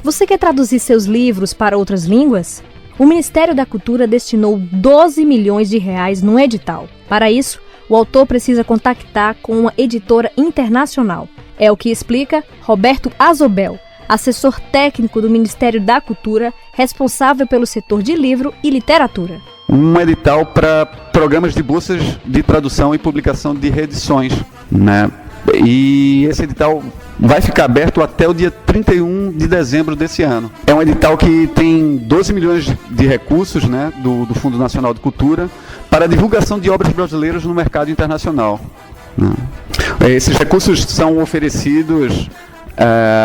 Você quer traduzir seus livros para outras línguas? O Ministério da Cultura destinou 12 milhões de reais num edital. Para isso, o autor precisa contactar com uma editora internacional. É o que explica Roberto Azobel, assessor técnico do Ministério da Cultura, responsável pelo setor de livro e literatura. Um edital para programas de bolsas de tradução e publicação de reedições, né? E esse edital vai ficar aberto até o dia 31 de dezembro desse ano. É um edital que tem 12 milhões de recursos, né, do Fundo Nacional de Cultura para a divulgação de obras brasileiras no mercado internacional, né? Esses recursos são oferecidos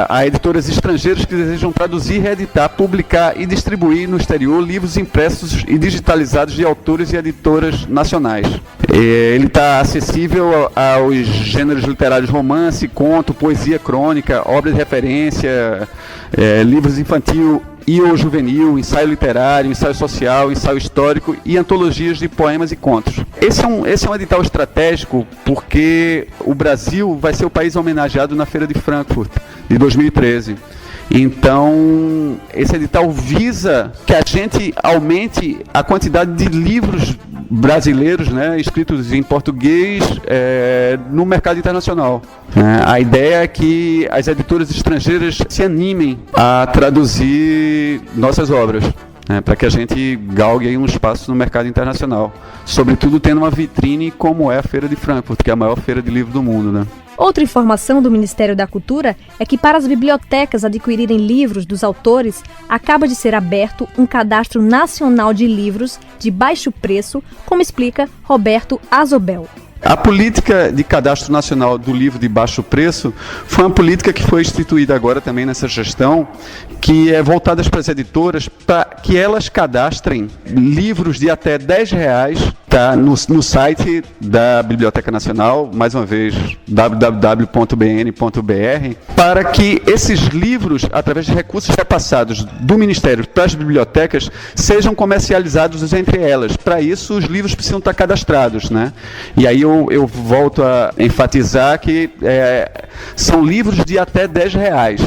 a editoras estrangeiras que desejam traduzir, reeditar, publicar e distribuir no exterior livros impressos e digitalizados de autores e editoras nacionais. Ele está acessível aos gêneros literários romance, conto, poesia crônica, obras de referência, livros infantil e ou juvenil, ensaio literário, ensaio social, ensaio histórico e antologias de poemas e contos. Esse é um edital estratégico porque o Brasil vai ser o país homenageado na Feira de Frankfurt de 2013. Então, esse edital visa que a gente aumente a quantidade de livros brasileiros, né, escritos em português no mercado internacional. A ideia é que as editoras estrangeiras se animem a traduzir nossas obras, né, para que a gente galgue aí um espaço no mercado internacional. Sobretudo tendo uma vitrine como é a Feira de Frankfurt, que é a maior feira de livro do mundo, né? Outra informação do Ministério da Cultura é que para as bibliotecas adquirirem livros dos autores, acaba de ser aberto um cadastro nacional de livros de baixo preço, como explica Roberto Azobel. A política de cadastro nacional do livro de baixo preço foi uma política que foi instituída agora também nessa gestão, que é voltada para as editoras para que elas cadastrem livros de até R$10, tá, no site da Biblioteca Nacional, mais uma vez www.bn.br, para que esses livros, através de recursos repassados do Ministério para as bibliotecas, sejam comercializados entre elas. Para isso, os livros precisam estar cadastrados, né? E aí eu volto a enfatizar que são livros de até R$10.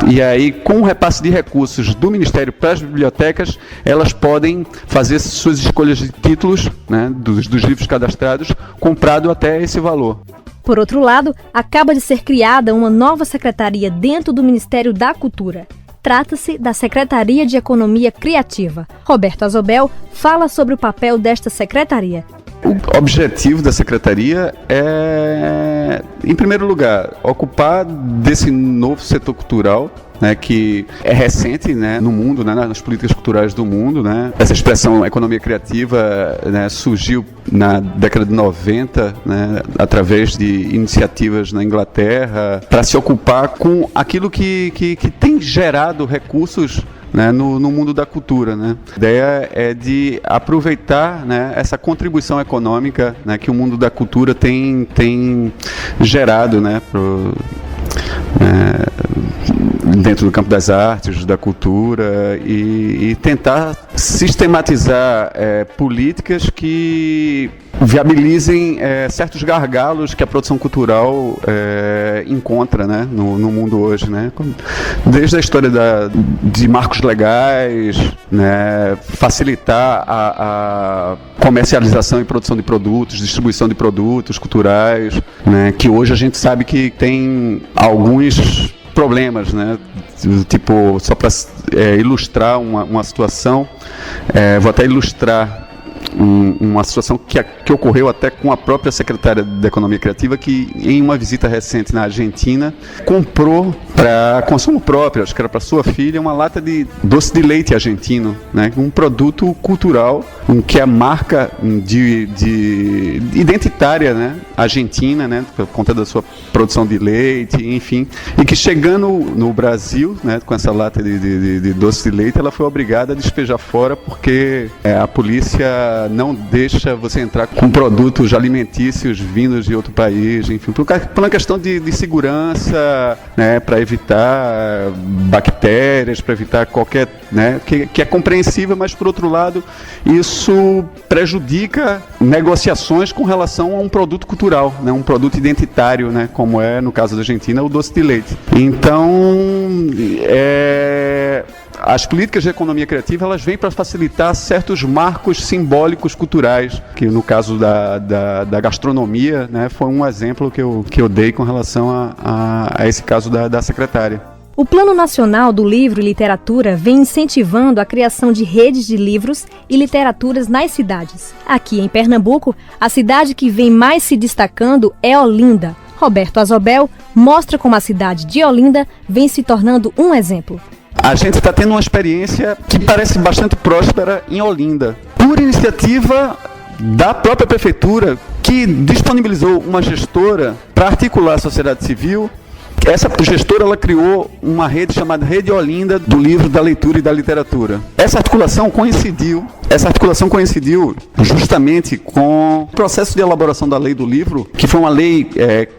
E aí, com o repasse de recursos do Ministério para as bibliotecas, elas podem fazer suas escolhas de títulos, né, dos livros cadastrados, comprado até esse valor. Por outro lado, acaba de ser criada uma nova secretaria dentro do Ministério da Cultura. Trata-se da Secretaria de Economia Criativa. Roberto Azobel fala sobre o papel desta secretaria. O objetivo da secretaria é, em primeiro lugar, ocupar desse novo setor cultural, né, que é recente, né, no mundo, né, nas políticas culturais do mundo, né. Essa expressão economia criativa, né, surgiu na década de 90, né, através de iniciativas na Inglaterra, para se ocupar com aquilo que tem gerado recursos, né, no mundo da cultura, né. A ideia é de aproveitar, né, essa contribuição econômica, né, que o mundo da cultura tem gerado, né, dentro do campo das artes, da cultura, e tentar sistematizar políticas que viabilizem certos gargalos que a produção cultural encontra, né, no mundo hoje, né? Desde a história de marcos legais, né, facilitar a comercialização e produção de produtos, distribuição de produtos culturais, né, que hoje a gente sabe que tem alguns problemas, né? Tipo, só para ilustrar uma situação, vou até ilustrar uma situação que ocorreu até com a própria secretária da Economia Criativa, que em uma visita recente na Argentina comprou para consumo próprio, acho que era para sua filha, uma lata de doce de leite argentino, né, um produto cultural que é a marca de identitária, né, argentina, né, por conta da sua produção de leite, enfim, e que chegando no Brasil, né, com essa lata de doce de leite, ela foi obrigada a despejar fora porque a polícia não deixa você entrar com produtos alimentícios vindos de outro país, enfim, por uma questão de segurança, né, para evitar bactérias, para evitar qualquer, né, que é compreensível, mas por outro lado isso prejudica negociações com relação a um produto cultural, né, um produto identitário, né, como é no caso da Argentina o doce de leite. Então as políticas de economia criativa, elas vêm para facilitar certos marcos simbólicos culturais, que no caso da gastronomia, né, foi um exemplo que eu dei com relação a esse caso da secretária. O Plano Nacional do Livro e Literatura vem incentivando a criação de redes de livros e literaturas nas cidades. Aqui em Pernambuco, a cidade que vem mais se destacando é Olinda. Roberto Azobel mostra como a cidade de Olinda vem se tornando um exemplo. A gente está tendo uma experiência que parece bastante próspera em Olinda, por iniciativa da própria prefeitura, que disponibilizou uma gestora para articular a sociedade civil. Essa gestora, ela criou uma rede chamada Rede Olinda do Livro, da Leitura e da Literatura. Essa articulação coincidiu justamente com o processo de elaboração da Lei do Livro, que foi uma lei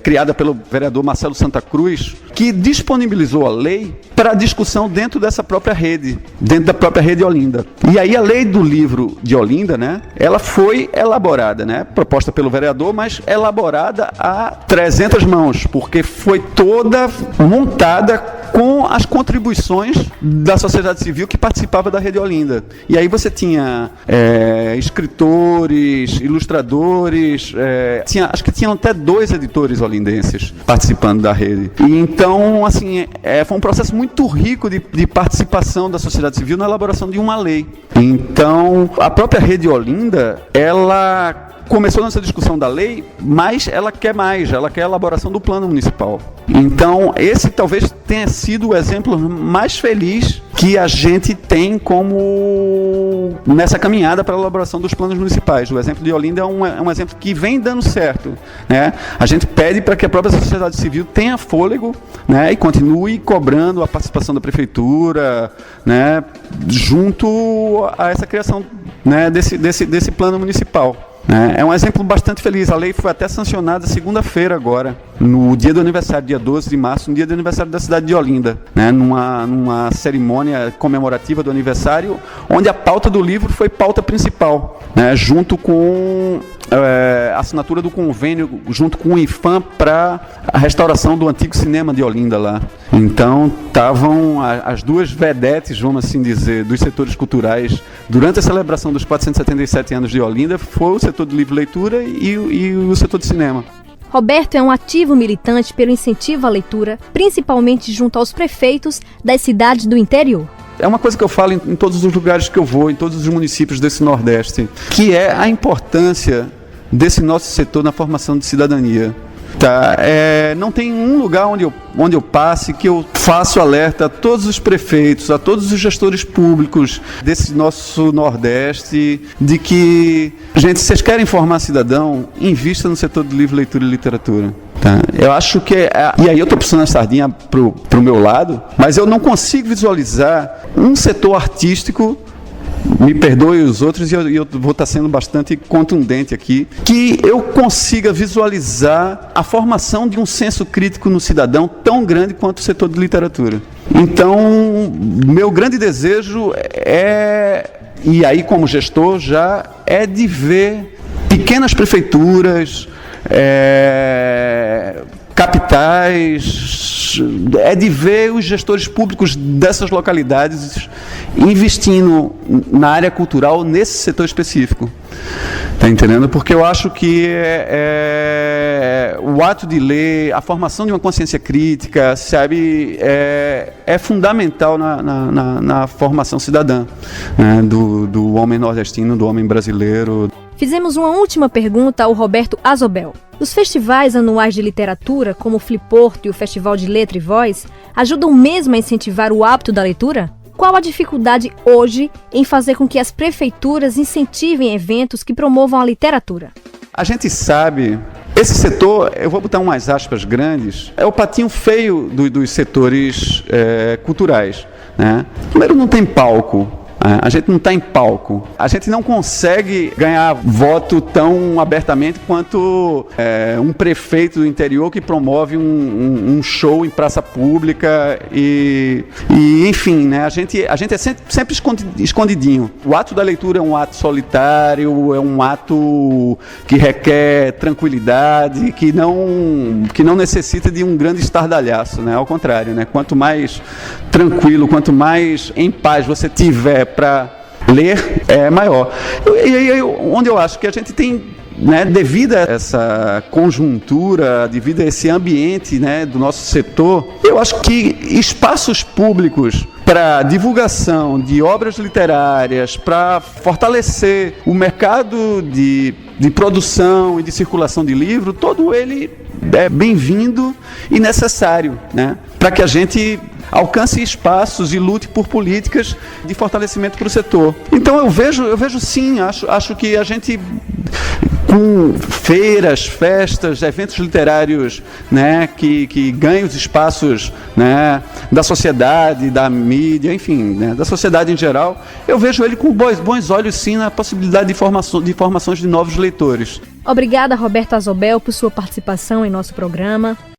criada pelo vereador Marcelo Santa Cruz, que disponibilizou a lei para discussão dentro dessa própria rede, dentro da própria Rede Olinda. E aí a Lei do Livro de Olinda, né, ela foi elaborada, né, proposta pelo vereador, mas elaborada a 300 mãos, porque foi toda montada com as contribuições da sociedade civil que participava da Rede Olinda. E aí você tinha escritores, ilustradores, acho que tinham até 2 editores olindenses participando da rede. E então, assim, foi um processo muito rico de participação da sociedade civil na elaboração de uma lei. Então, a própria Rede Olinda, ela começou nessa discussão da lei, mas ela quer a elaboração do plano municipal. Então, esse talvez tenha sido o exemplo mais feliz que a gente tem como nessa caminhada para a elaboração dos planos municipais. O exemplo de Olinda é um exemplo que vem dando certo, né? A gente pede para que a própria sociedade civil tenha fôlego, né, e continue cobrando a participação da prefeitura, né, junto a essa criação, né, desse plano municipal. É um exemplo bastante feliz. A lei foi até sancionada segunda-feira agora, no dia do aniversário, dia 12 de março, no dia do aniversário da cidade de Olinda, né, numa cerimônia comemorativa do aniversário, onde a pauta do livro foi pauta principal, né, junto com a assinatura do convênio, junto com o IFAM, para a restauração do antigo cinema de Olinda lá. Então, estavam as duas vedetes, vamos assim dizer, dos setores culturais, durante a celebração dos 477 anos de Olinda, foi o setor de livro e leitura e o setor de cinema. Roberto é um ativo militante pelo incentivo à leitura, principalmente junto aos prefeitos das cidades do interior. É uma coisa que eu falo em todos os lugares que eu vou, em todos os municípios desse Nordeste, que é a importância desse nosso setor na formação de cidadania. Tá? Não tem um lugar onde eu passe que eu faço alerta a todos os prefeitos, a todos os gestores públicos desse nosso Nordeste, de que, gente, se vocês querem formar cidadão, invista no setor de livro, leitura e literatura. Tá? Eu acho que e aí eu estou puxando a sardinha pro meu lado, mas eu não consigo visualizar um setor artístico, me perdoe os outros, e eu vou estar sendo bastante contundente aqui, que eu consiga visualizar a formação de um senso crítico no cidadão tão grande quanto o setor de literatura. Então, meu grande desejo e aí como gestor já, é de ver pequenas prefeituras, capitais, é de ver os gestores públicos dessas localidades investindo na área cultural nesse setor específico. Tá entendendo? Porque eu acho que o ato de ler, a formação de uma consciência crítica, sabe, é fundamental na formação cidadã, né, do homem nordestino, do homem brasileiro. Fizemos uma última pergunta ao Roberto Azobel. Os festivais anuais de literatura, como o Fliporto e o Festival de Letra e Voz, ajudam mesmo a incentivar o hábito da leitura? Qual a dificuldade hoje em fazer com que as prefeituras incentivem eventos que promovam a literatura? A gente sabe, esse setor, eu vou botar umas aspas grandes, é o patinho feio dos setores culturais, né? Primeiro, não tem palco. A gente não está em palco. A gente não consegue ganhar voto tão abertamente quanto um prefeito do interior que promove um show em praça pública e enfim, né? A gente é sempre escondidinho. O ato da leitura é um ato solitário, é um ato que requer tranquilidade, que não necessita de um grande estardalhaço, né? Ao contrário, né? Quanto mais tranquilo, quanto mais em paz você tiver para ler, é maior. E onde eu acho que a gente tem, né, devido a essa conjuntura, devido a esse ambiente, né, do nosso setor, eu acho que espaços públicos para divulgação de obras literárias, para fortalecer o mercado de produção e de circulação de livro, todo ele é bem-vindo e necessário, né, para que a gente alcance espaços e lute por políticas de fortalecimento para o setor. Então eu vejo sim, acho que a gente, com feiras, festas, eventos literários, né, que ganham os espaços, né, da sociedade, da mídia, enfim, né, da sociedade em geral, eu vejo ele com bons olhos sim na possibilidade de formações de novos leitores. Obrigada, Roberto Azobel, por sua participação em nosso programa.